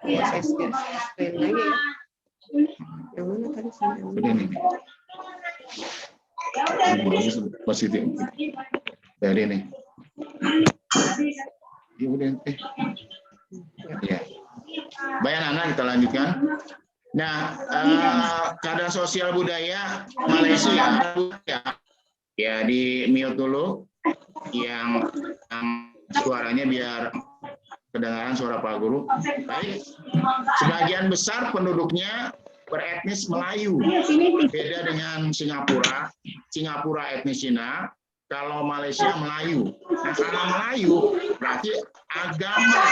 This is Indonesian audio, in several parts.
Ya, saya screen lagi ya. Yang mana tadi sih? Ini. Positif. Dari ini. Ya udah. Ya. Baik anak, kita lanjutkan. Nah, keadaan sosial budaya Malaysia ya di mute dulu yang suaranya biar kedengaran suara Pak Guru. Baik, sebagian besar penduduknya beretnis Melayu, beda dengan Singapura. Singapura etnis Cina, kalau Malaysia Melayu. Nah, karena Melayu berarti agama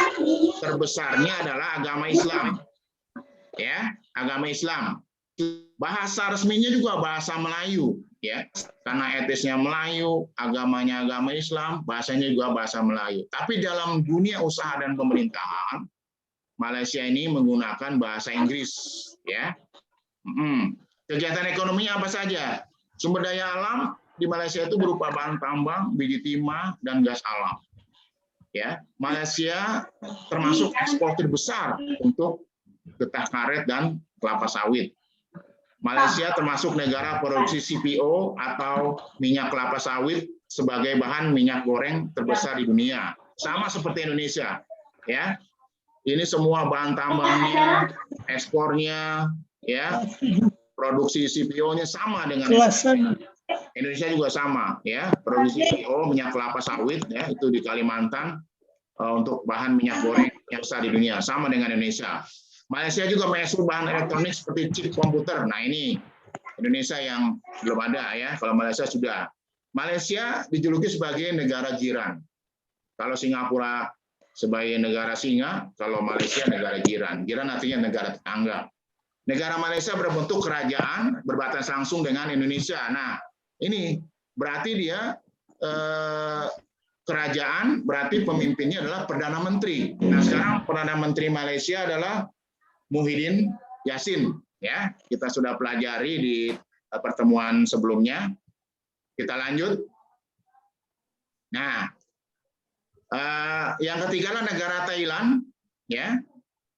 terbesarnya adalah agama Islam. Ya, agama Islam. Bahasa resminya juga bahasa Melayu, ya. Karena etnisnya Melayu, agamanya agama Islam, bahasanya juga bahasa Melayu. Tapi dalam dunia usaha dan pemerintahan, Malaysia ini menggunakan bahasa Inggris, ya. Kegiatan ekonominya apa saja? Sumber daya alam di Malaysia itu berupa bahan tambang, biji timah, dan gas alam. Ya, Malaysia termasuk eksportir besar untuk getah karet dan kelapa sawit. Malaysia termasuk negara produksi CPO atau minyak kelapa sawit sebagai bahan minyak goreng terbesar di dunia. Sama seperti Indonesia, ya. Ini semua bahan tambangnya, ekspornya, ya, produksi CPO-nya sama dengan Indonesia juga sama, ya. Produksi CPO minyak kelapa sawit, ya, itu di Kalimantan untuk bahan minyak goreng yang besar di dunia, sama dengan Indonesia. Malaysia juga mengekspor bahan elektronik seperti chip komputer. Nah, ini Indonesia yang belum ada, ya. Kalau Malaysia sudah. Malaysia dijuluki sebagai negara jiran. Kalau Singapura sebagai negara singa, kalau Malaysia negara jiran. Jiran artinya negara tetangga. Negara Malaysia berbentuk kerajaan berbatasan langsung dengan Indonesia. Nah, ini berarti dia kerajaan, berarti pemimpinnya adalah Perdana Menteri. Nah, sekarang Perdana Menteri Malaysia adalah Muhyiddin Yassin, ya. Kita sudah pelajari di pertemuan sebelumnya. Kita lanjut. Nah, yang ketiga adalah negara Thailand, ya.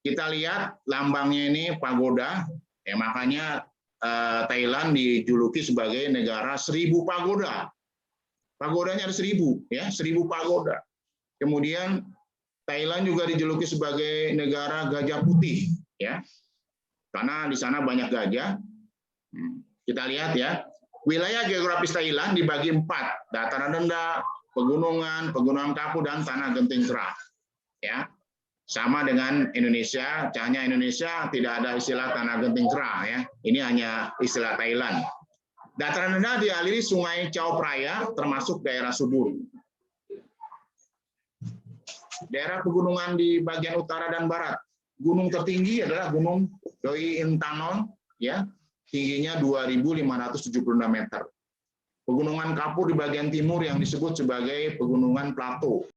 Kita lihat lambangnya ini pagoda, ya, makanya Thailand dijuluki sebagai negara 1000 pagoda. Pagodanya ada 1000, ya, 1000 pagoda. Kemudian Thailand juga dijuluki sebagai negara gajah putih, ya, karena di sana banyak gajah. Kita lihat, ya, wilayah geografis Thailand dibagi 4, dataran rendah, pegunungan, pegunungan kapur, dan tanah genting cerah, ya. Sama dengan Indonesia, hanya Indonesia tidak ada istilah tanah genting cerah, ya. Ini hanya istilah Thailand. Dataran rendah dialiri Sungai Chao Phraya, termasuk daerah subur. Daerah pegunungan di bagian utara dan barat. Gunung tertinggi adalah Gunung Doi Intanon, ya, tingginya 2.576 meter. Pegunungan kapur di bagian timur yang disebut sebagai pegunungan plato.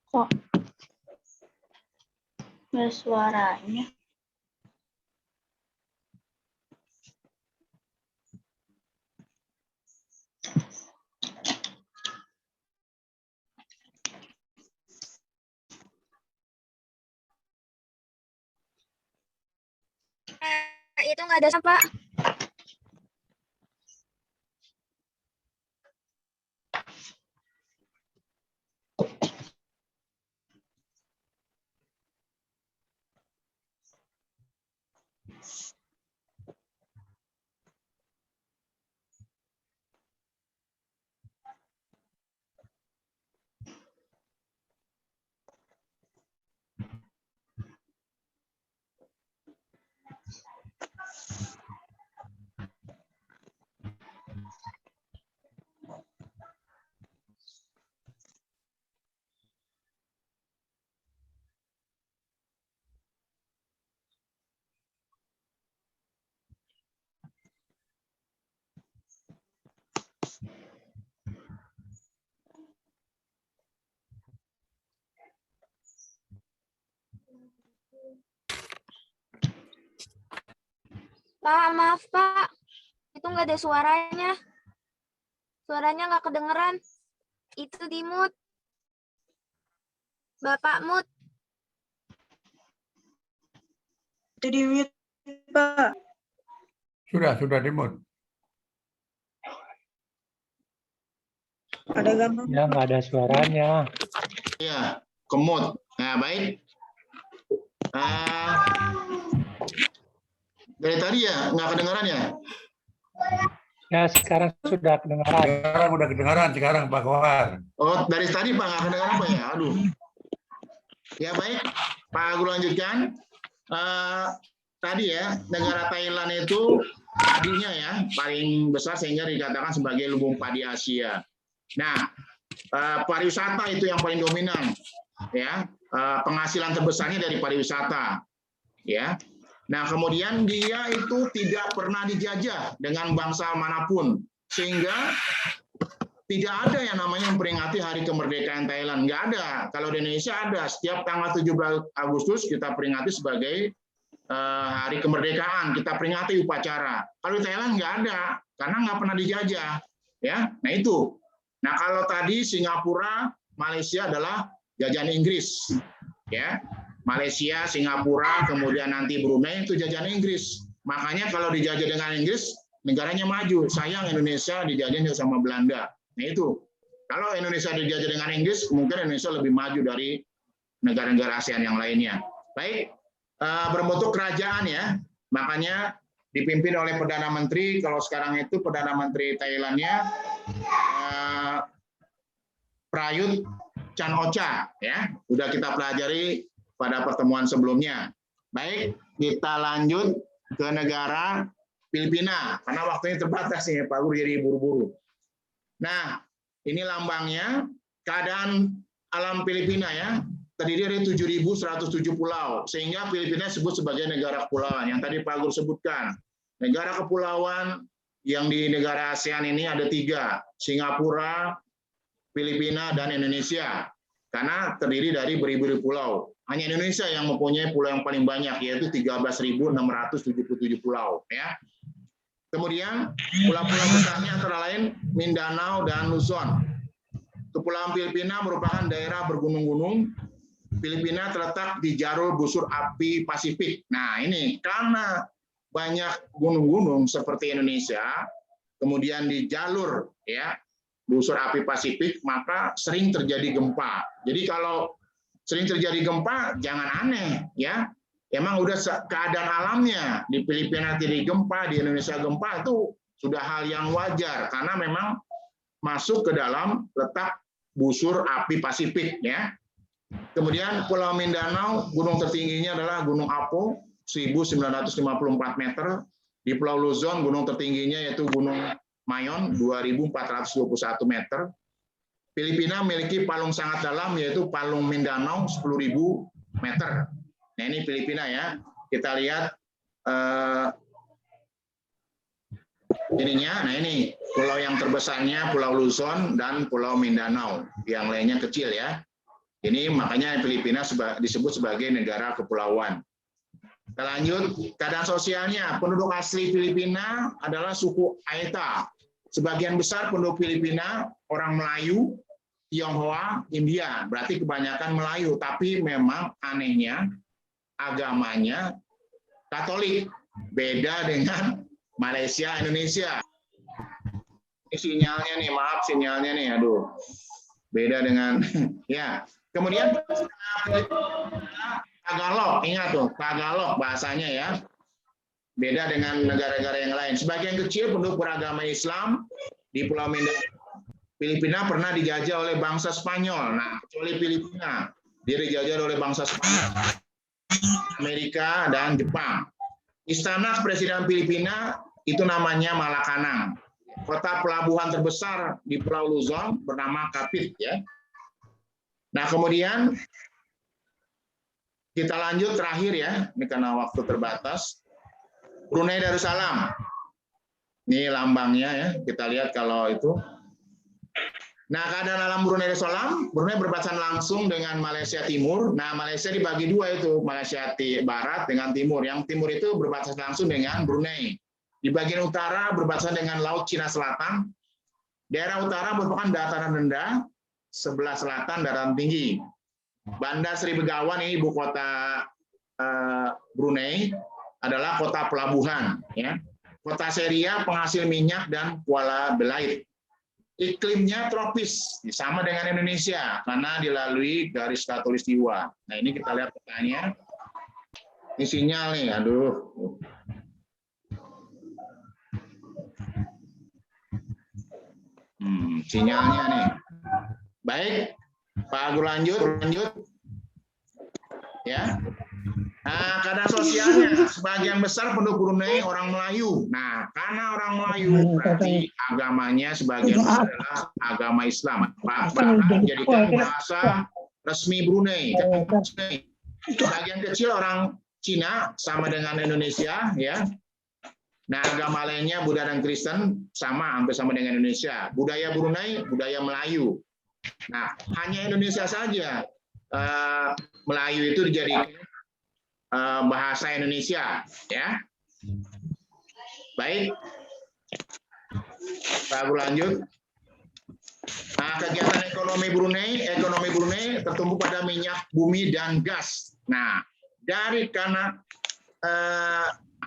Kok nggak suaranya? Itu nggak ada Pak. Pak, maaf Pak, itu nggak ada suaranya. Suaranya nggak kedengeran. Itu di mute. Bapak mute. Itu di mute, Pak. Sudah di mute. Ada gambar. Ya, nggak ada suaranya. Ya, kemut. Nah, baik. Dari tadi ya, nggak kedengaran ya? Ya, sekarang sudah kedengaran. Sekarang udah kedengaran sekarang Pak Kohar. Oh, dari tadi Pak nggak kedengaran Pak ya? Aduh. Ya baik, Pak Guru lanjutkan. Tadi ya, negara Thailand itu padinya ya paling besar sehingga dikatakan sebagai lumbung padi Asia. Nah, pariwisata itu yang paling dominan, ya. Penghasilan terbesarnya dari pariwisata, ya. Nah, kemudian dia itu tidak pernah dijajah dengan bangsa manapun, sehingga tidak ada yang namanya memperingati Hari Kemerdekaan Thailand. Nggak ada. Kalau di Indonesia ada. Setiap tanggal 17 Agustus kita peringati sebagai Hari Kemerdekaan. Kita peringati upacara. Kalau di Thailand nggak ada, karena nggak pernah dijajah. Ya, nah itu. Nah, kalau tadi Singapura, Malaysia adalah jajahan Inggris. Ya. Malaysia, Singapura, kemudian nanti Brunei itu jajahan Inggris. Makanya kalau dijajah dengan Inggris, negaranya maju. Sayang Indonesia dijajah sama Belanda. Nah itu. Kalau Indonesia dijajah dengan Inggris, mungkin Indonesia lebih maju dari negara-negara ASEAN yang lainnya. Baik, berbentuk kerajaan ya. Makanya dipimpin oleh Perdana Menteri. Kalau sekarang itu Perdana Menteri Thailandnya Prayut Chan-o-cha ya. Sudah kita pelajari pada pertemuan sebelumnya. Baik, kita lanjut ke negara Filipina, karena waktunya terbatas nih Pak Guru, jadi buru-buru. Nah, ini lambangnya, keadaan alam Filipina ya, terdiri dari 7.107 pulau, sehingga Filipina disebut sebagai negara kepulauan, yang tadi Pak Guru sebutkan. Negara kepulauan yang di negara ASEAN ini ada 3, Singapura, Filipina, dan Indonesia, karena terdiri dari beribu-ribu pulau. Hanya Indonesia yang mempunyai pulau yang paling banyak, yaitu 13.677 pulau. Ya. Kemudian pulau-pulau besarnya antara lain Mindanao dan Luzon. Kepulauan Filipina merupakan daerah bergunung-gunung. Filipina terletak di jalur busur api Pasifik. Nah ini karena banyak gunung-gunung seperti Indonesia, kemudian di jalur ya busur api Pasifik, maka sering terjadi gempa. Jadi kalau sering terjadi gempa, jangan aneh ya. Emang udah keadaan alamnya di Filipina terjadi gempa, di Indonesia gempa itu sudah hal yang wajar karena memang masuk ke dalam letak busur api Pasifik ya. Kemudian Pulau Mindanao, gunung tertingginya adalah Gunung Apo 1954 meter. Di Pulau Luzon, gunung tertingginya yaitu Gunung Mayon 2421 meter. Filipina memiliki palung sangat dalam yaitu Palung Mindanao 10.000 meter. Nah ini Filipina ya. Kita lihat ininya. Nah ini pulau yang terbesarnya Pulau Luzon dan Pulau Mindanao. Yang lainnya kecil ya. Ini makanya Filipina disebut sebagai negara kepulauan. Kita lanjut, keadaan sosialnya. Penduduk asli Filipina adalah suku Aeta. Sebagian besar penduduk Filipina orang Melayu, Tionghoa, India, berarti kebanyakan Melayu, tapi memang anehnya agamanya Katolik, beda dengan Malaysia, Indonesia. Ini sinyalnya nih, maaf sinyalnya nih, aduh, beda dengan ya. Kemudian Tagalog, ingat tuh, Tagalog bahasanya ya, beda dengan negara-negara yang lain. Sebagian kecil penduduk beragama Islam di Pulau Mindanao. Filipina pernah dijajah oleh bangsa Spanyol. Nah, kecuali Filipina, dia dijajah oleh bangsa Spanyol, Amerika, dan Jepang. Istana Presiden Filipina itu namanya Malacanang. Kota pelabuhan terbesar di Pulau Luzon bernama Kapit. Ya. Nah, kemudian kita lanjut terakhir ya, ini karena waktu terbatas. Brunei Darussalam. Ini lambangnya ya, kita lihat kalau itu. Nah, keadaan alam Brunei Darussalam, Brunei berbatasan langsung dengan Malaysia Timur. Nah, Malaysia dibagi dua itu, Malaysia Barat dengan Timur. Yang Timur itu berbatasan langsung dengan Brunei. Di bagian utara berbatasan dengan Laut Cina Selatan. Daerah utara merupakan dataran rendah, sebelah selatan dataran tinggi. Bandar Sri Begawan, ini ibu kota Brunei, adalah kota pelabuhan. Ya. Kota Seria penghasil minyak dan Kuala Belait. Iklimnya tropis, sama dengan Indonesia, karena dilalui garis khatulistiwa. Nah ini kita lihat petanya. Ini sinyal nih, aduh. Sinyalnya nih. Baik, Pak Agus lanjut. Ya. Nah, keadaan sosialnya, sebagian besar penduduk Brunei orang Melayu. Nah, karena orang Melayu, berarti agamanya sebagian besar adalah agama Islam. Bahkan menjadikan bahasa resmi Brunei. Sebagian kecil orang Cina, sama dengan Indonesia, ya. Nah, agama lainnya Buddha dan Kristen sama, hampir sama dengan Indonesia. Budaya Brunei, budaya Melayu. Nah, hanya Indonesia saja Melayu itu dijadikan bahasa Indonesia, ya. Baik, Pak lanjut. Nah, kegiatan ekonomi Brunei tertumpu pada minyak bumi dan gas. Nah, karena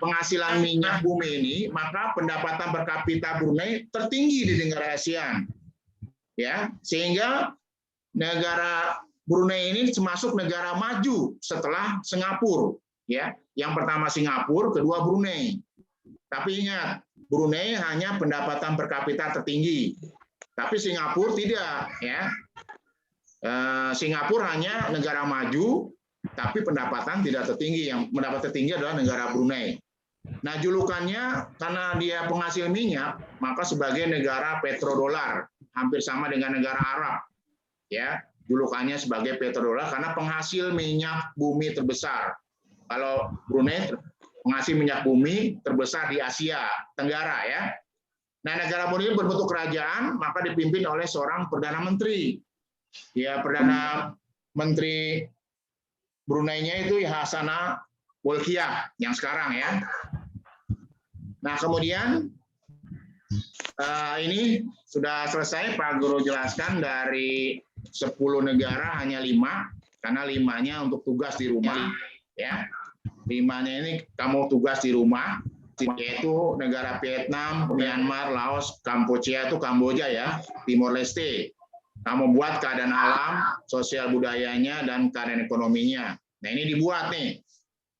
penghasilan minyak bumi ini, maka pendapatan per kapita Brunei tertinggi di negara ASEAN. Ya, sehingga negara Brunei ini termasuk negara maju setelah Singapura. Ya, yang pertama Singapura, kedua Brunei. Tapi ingat, Brunei hanya pendapatan per kapita tertinggi, tapi Singapura tidak. Ya, Singapura hanya negara maju, tapi pendapatan tidak tertinggi. Yang mendapat tertinggi adalah negara Brunei. Nah, julukannya karena dia penghasil minyak, maka sebagai negara petrodolar, hampir sama dengan negara Arab. Ya, julukannya sebagai petrodolar karena penghasil minyak bumi terbesar. Kalau Brunei penghasil minyak bumi terbesar di Asia Tenggara, ya. Nah, negara Brunei berbentuk kerajaan, maka dipimpin oleh seorang perdana menteri. Ya, perdana menteri Brunei-nya itu Hasanah Bolkiah yang sekarang, ya. Nah, kemudian ini sudah selesai Pak Guru jelaskan dari 10 negara hanya 5, karena 5-nya untuk tugas di rumah, ya. 5-nya ini kamu tugas di rumah, yaitu negara Vietnam, Myanmar, Laos, Kamboja itu Kamboja, ya, Timor Leste. Kamu buat keadaan alam, sosial budayanya, dan keadaan ekonominya. Nah, ini dibuat nih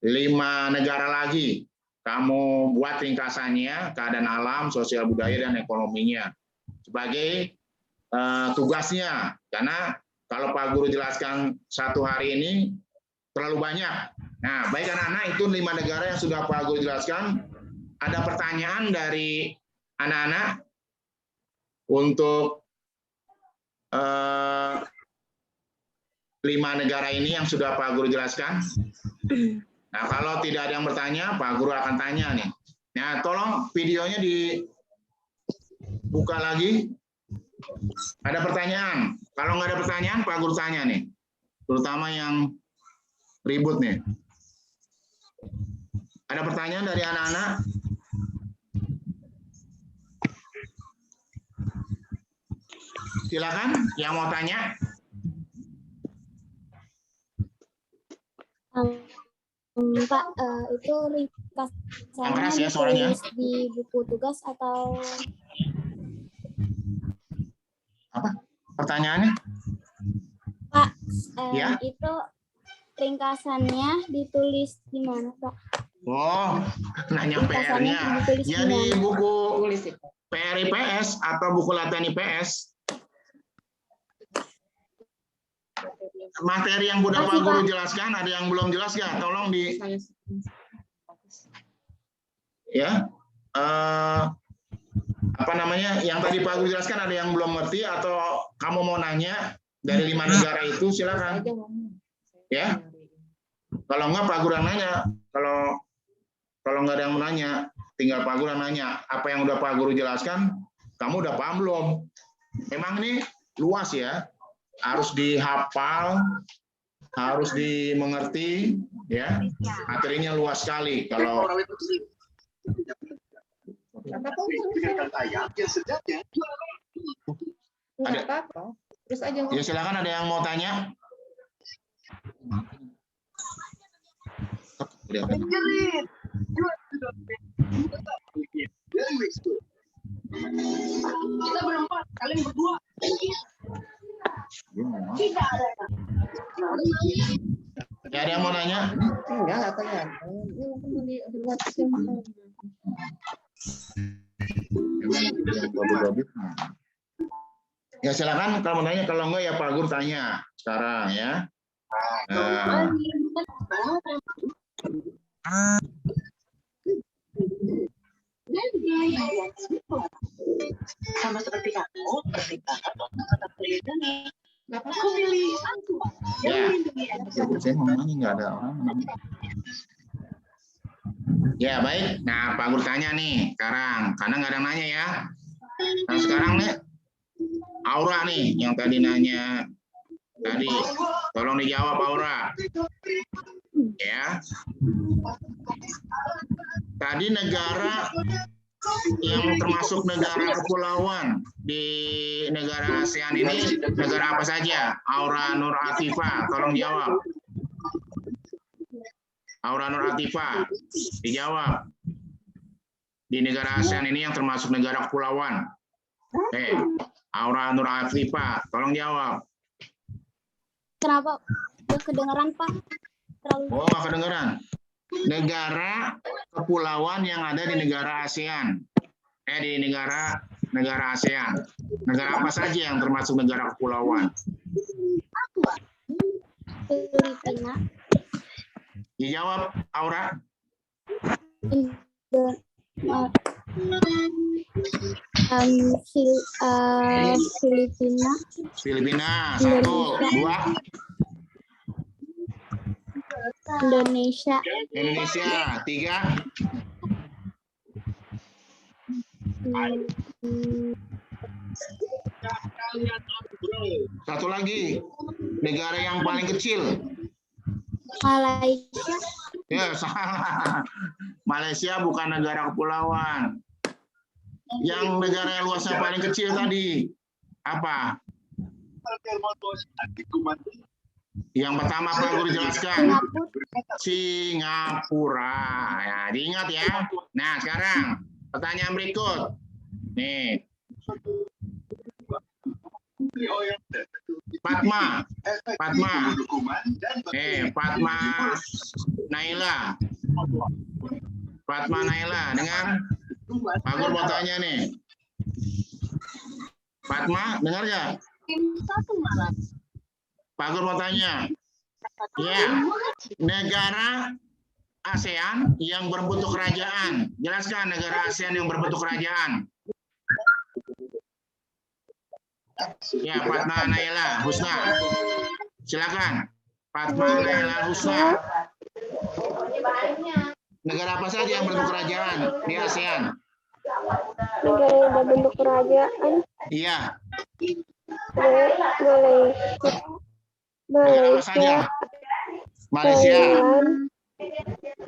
5 negara lagi. Kamu buat ringkasannya, keadaan alam, sosial budaya, dan ekonominya sebagai tugasnya. Karena kalau Pak Guru jelaskan 1 hari ini terlalu banyak. Nah, baik anak-anak, itu 5 negara yang sudah Pak Guru jelaskan. Ada pertanyaan dari anak-anak untuk 5 negara ini yang sudah Pak Guru jelaskan? Nah, kalau tidak ada yang bertanya, Pak Guru akan tanya nih. Nah, tolong videonya dibuka lagi. Ada pertanyaan? Kalau nggak ada pertanyaan, Pak Guru tanya nih. Terutama yang ribut nih. Ada pertanyaan dari anak-anak? Silakan, yang mau tanya. Pak, itu Yang keras ya ringkasannya suaranya. ditulis di buku tugas atau Apa? Pertanyaannya? Pak? Ya. Itu ringkasannya ditulis di mana, Pak? Oh, nanya Ringkasannya PR-nya. ditulis di Ya di mana? buku Tulis itu. PR IPS atau buku latihan IPS. Materi yang sudah Pak Guru jelaskan, ada yang belum jelas nggak? Tolong di ya. Apa namanya? Yang tadi Pak Guru jelaskan ada yang belum ngerti atau kamu mau nanya dari 5 negara itu, silakan. Ya. Kalau enggak Pak Guru yang nanya. Kalau nggak ada yang menanya, tinggal Pak Guru yang nanya. Apa yang udah Pak Guru jelaskan, kamu udah paham belum? Memang ini luas ya. Harus dihafal, harus dimengerti, ya. Materinya luas sekali. Kalau Nggak apa-apa. Terus aja. ya silakan, ada yang mau tanya? Kita berempat, kalian berdua. Ya, ada yang mau nanya? Enggak kelihatan. Ya silakan kalau mau nanya, kalau enggak ya Pak Guru tanya sekarang ya. Sama seperti kamu, ketika tetap melindungi. Aku pilih aku yang melindungi. Saya mau nanya, nggak ada orang. Ya baik. Nah Pak Guru tanya nih sekarang, karena nggak ada yang nanya ya. Nah sekarang nih Aura nih yang tadi nanya tadi, tolong dijawab Aura. Ya. Tadi negara yang termasuk negara kepulauan di negara ASEAN ini negara apa saja? Aura Nur Atifah, tolong jawab. Aura Nur Atifah, dijawab. Di negara ASEAN ini yang termasuk negara kepulauan. Aura Nur Atifah, tolong jawab. Kenapa? Gak kedengeran, Pak. Oh, nggak kedengeran. Negara kepulauan yang ada di negara ASEAN. Di negara ASEAN. Negara apa saja yang termasuk negara kepulauan? Filipina. Dijawab, Aura. Filipina. Filipina, 1, 2. Indonesia. Indonesia, 3. Satu lagi, negara yang paling kecil. Malaysia. Ya, salah. Malaysia bukan negara kepulauan. Yang negara yang luasnya paling kecil tadi apa? Yang pertama Pak Guru jelaskan. Singapura. Ya, diingat ya. Nah, sekarang pertanyaan berikut. Nih. Fatma. Fatma Naila. Fatma Naila, dengar? Pak Guru mau tanya nih. Fatma, dengar nggak? Pak Guru mau tanya. Ya, negara ASEAN yang berbentuk kerajaan. Jelaskan negara ASEAN yang berbentuk kerajaan. Ya, Fatma Naila Husna. Silakan. Fatma Naila Husna. Negara apa saja yang berbentuk kerajaan di ASEAN? Negara yang berbentuk kerajaan. Iya. Malaysia. Negara apa saja? Malaysia.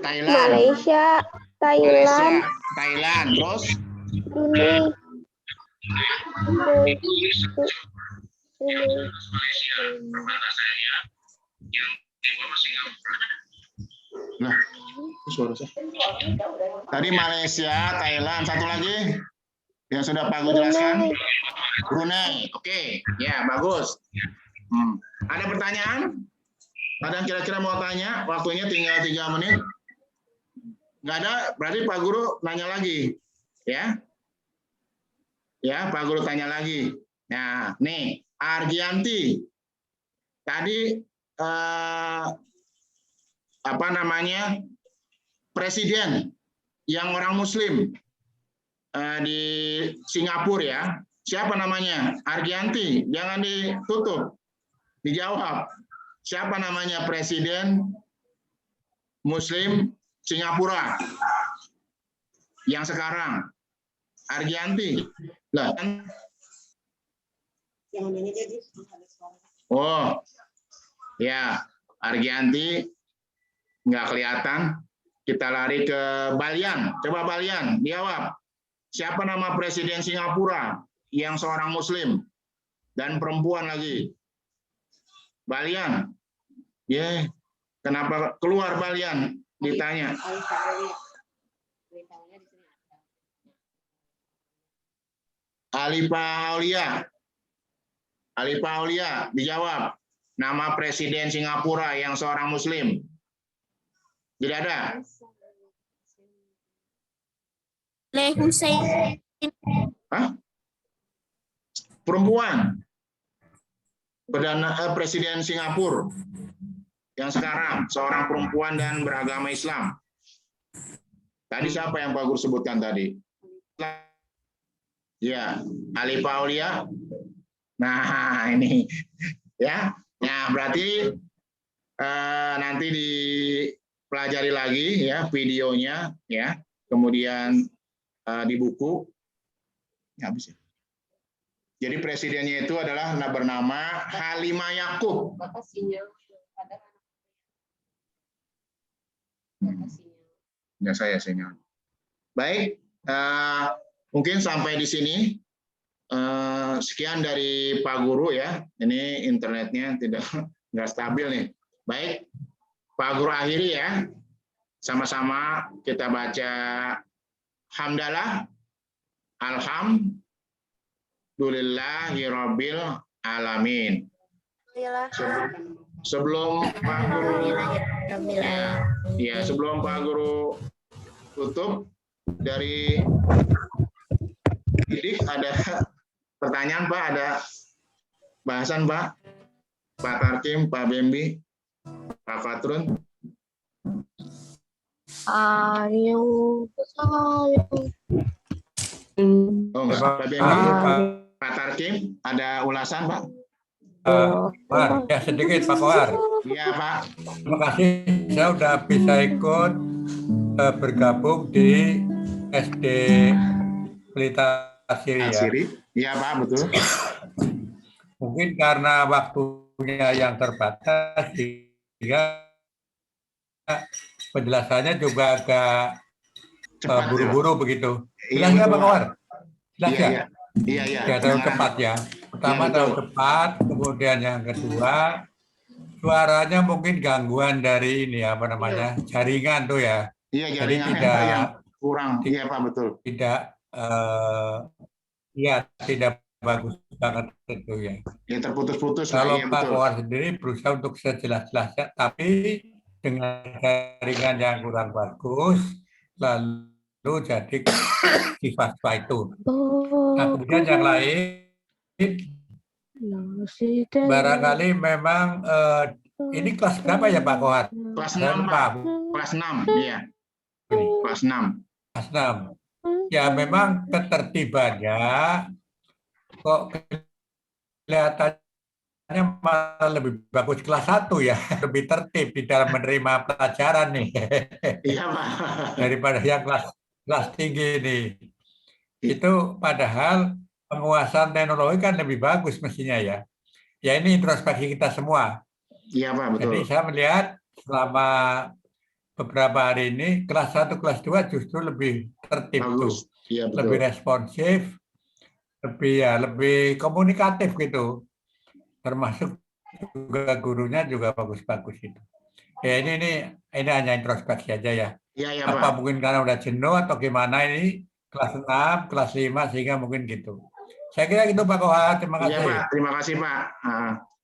Thailand. Malaysia. Thailand. Terus? Nah, suara saya. Tadi Malaysia, Thailand, satu lagi yang sudah Pak Guru jelaskan. Brunei. Oke, ya bagus. Ada pertanyaan? Ada yang kira-kira mau tanya? Waktunya tinggal 3 menit. Nggak ada, berarti Pak Guru nanya lagi. Ya, Pak Guru tanya lagi. Nah, nih, Argianti. Tadi apa namanya? Presiden yang orang Muslim di Singapura ya. Siapa namanya? Argianti. Jangan ditutup. Dijawab. Siapa namanya Presiden Muslim Singapura yang sekarang? Argianti. Lah. Oh, ya, Argianti nggak kelihatan. Kita lari ke Balian. Coba Balian, jawab. Siapa nama Presiden Singapura yang seorang Muslim dan perempuan lagi? Balian. Ya, kenapa keluar Balian? Ditanya. Alifah Aulia, dijawab. Nama Presiden Singapura yang seorang Muslim. Tidak ada. Lee Hussein. Hah? Perempuan. Presiden Singapura yang sekarang seorang perempuan dan beragama Islam. Tadi siapa yang Pak Guru sebutkan tadi? Ya, Alifah Aulia. Nah, ini ya. Nah, berarti nanti dipelajari lagi ya videonya ya. Kemudian di buku. Ya, habis ya. Jadi presidennya itu adalah bernama Halimah Yacob. Ya, saya sinyal. Baik, mungkin sampai di sini. Sekian dari Pak Guru ya. Ini internetnya nggak stabil nih. Baik, Pak Guru akhiri ya. sama-sama kita baca hamdalah, alhamdulillahirabbil alamin. Sebelum Pak Guru sebelum Pak Guru tutup dari Didik, ada pertanyaan Pak, ada bahasan Pak? Pak Tarkim, Pak Bembi, Pak Fatrun. Pak Bembi, Pak Tarkim, ada ulasan Pak? Kohar, ya sedikit Pak Kohar. Iya Pak. Terima kasih, saya udah bisa ikut bergabung di SD Pelita Asiri ya. Iya Pak, betul. Mungkin karena waktunya yang terbatas, sehingga penjelasannya juga agak buru-buru begitu. Jelas nggak Pak Kohar? Jelas ya? Iya. Ya, terlalu cepat ya. Pertama terlalu cepat, kemudian yang kedua suaranya mungkin gangguan dari ini apa namanya jaringan tuh ya. Iya, jadi tidak kurang. Iya Pak, betul. Tidak tidak bagus banget itu ya. Ya terputus-putus. Kalau ya, Pak Kohar sendiri berusaha untuk sejelas-jelasnya, tapi dengan jaringan yang kurang bagus, lalu jadi siswa itu. Nah, kemudian yang lain, barangkali memang ini kelas berapa ya Pak Kohar? Kelas 6 Pak. Kelas 6, iya. Kelas 6. Kelas 6. Ya memang ketertibannya kok kelihatannya malah lebih bagus kelas 1 ya, lebih tertib di dalam menerima pelajaran nih. Iya Pak. Daripada yang kelas tinggi nih. Itu padahal penguasaan teknologi kan lebih bagus mestinya ya. Ya ini introspeksi kita semua. Iya Pak, betul. Jadi saya melihat selama beberapa hari ini kelas 1, kelas 2 justru lebih tertib tuh. Iya, betul. Lebih responsif, lebih komunikatif gitu. Termasuk juga gurunya juga bagus-bagus itu. Ya ini hanya introspeksi aja ya. Iya, Apa Pak. mungkin karena udah jenuh atau gimana ini kelas 6, kelas 5 sehingga mungkin gitu. Saya kira gitu Pak Kohar, terima kasih. Iya Pak, terima kasih Pak.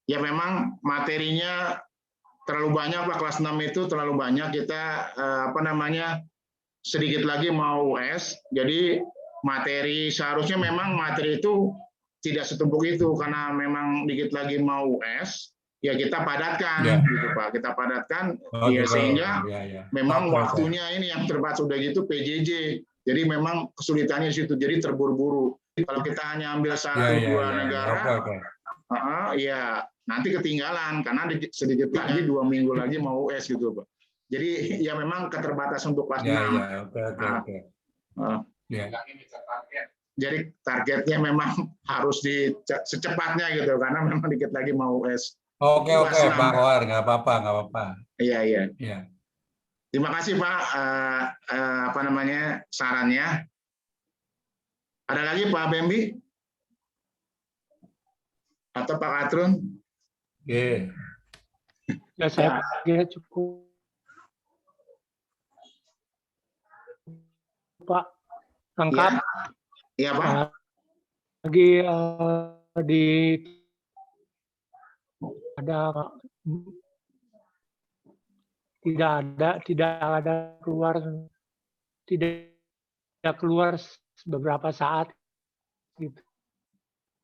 Ya memang materinya terlalu banyak Pak, kelas 6 itu terlalu banyak. Kita sedikit lagi mau US, jadi materi seharusnya memang materi itu tidak setumpuk itu karena memang dikit lagi mau US, ya kita padatkan gitu Pak. Kita padatkan sehingga memang waktunya ini yang terbatas udah gitu PJJ. Jadi memang kesulitannya di situ, jadi terburu-buru. Kalau kita hanya ambil 1-2 negara, ya nanti ketinggalan karena sedikit lagi 2 minggu lagi mau US gitu Pak. Jadi ya memang keterbatasan untuk kelas 6. Jadi targetnya memang harus secepatnya gitu karena memang dikit lagi mau US. Oke Pak Kohar, nggak apa-apa. Iya. Terima kasih Pak sarannya. Ada lagi Pak Bembi? Atau Pak Atrun? Oke. Ya saya kira cukup Pak, lengkap. Iya Pak. Lagi tidak ada keluar beberapa saat gitu.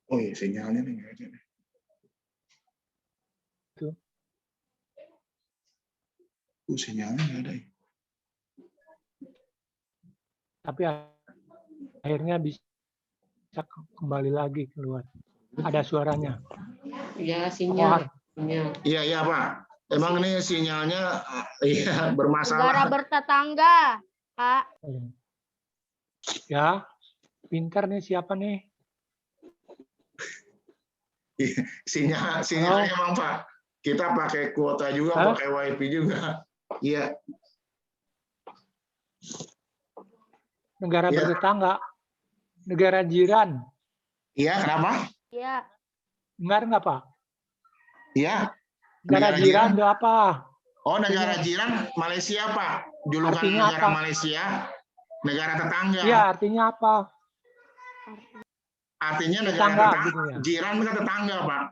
Oh iya, sinyalnya nih nggak ada. Sinyalnya nggak ada. Tapi akhirnya bisa kembali lagi keluar. Ada suaranya. Ya, sinyal. Iya Pak. Emang ini sinyalnya bermasalah. Negara bertetangga, Pak. Ya, pintar nih siapa nih? Sinyalnya emang Pak. Kita pakai kuota juga, pakai WiFi juga. Iya. Negara bertetangga, negara jiran. Iya, kenapa? Iya. Dengar nggak Pak? Iya. Negara jiran itu apa? Oh, negara jiran Malaysia, Pak. Julukan Artinya negara apa? Malaysia, negara tetangga. Iya, artinya apa? Artinya negara Tetangga, tetangga, gitu ya. jiran kan tetangga, Pak.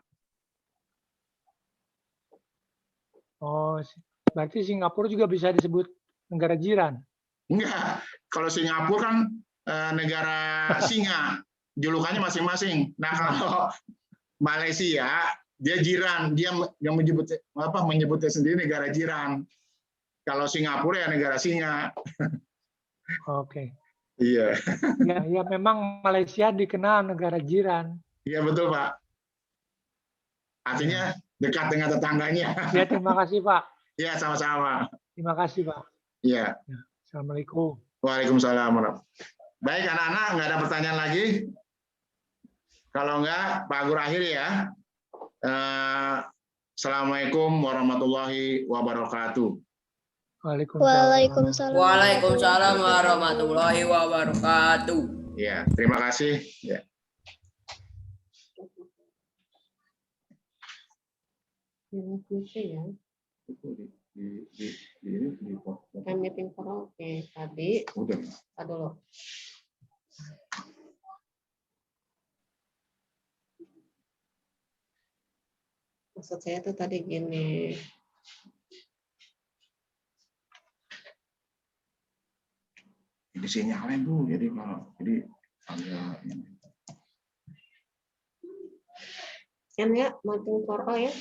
Oh, berarti Singapura juga bisa disebut negara jiran. Enggak. Kalau Singapura kan negara singa, julukannya masing-masing. Nah, kalau Malaysia dia jiran, dia yang menyebutnya sendiri negara jiran. Kalau Singapura ya negara singa. Oke. Iya. Ya, memang Malaysia dikenal negara jiran. Iya betul, Pak. Artinya dekat dengan tetangganya. Ya, terima kasih, Pak. Iya, sama-sama. Terima kasih, Pak. Iya. Ya, Assalamualaikum. Waalaikumsalam. Baik, anak-anak, nggak ada pertanyaan lagi? Kalau nggak, Pak Guru akhiri ya. Assalamualaikum warahmatullahi wabarakatuh. Waalaikumsalam. Waalaikumsalam warahmatullahi wabarakatuh. Ya, terima kasih. Ya. Ya. Meeting for oke tadi. Udah. Dulu. Maksud saya tuh tadi gini. Di sini nyalain tuh, jadi agak ini. Kan ya, meeting for all ya.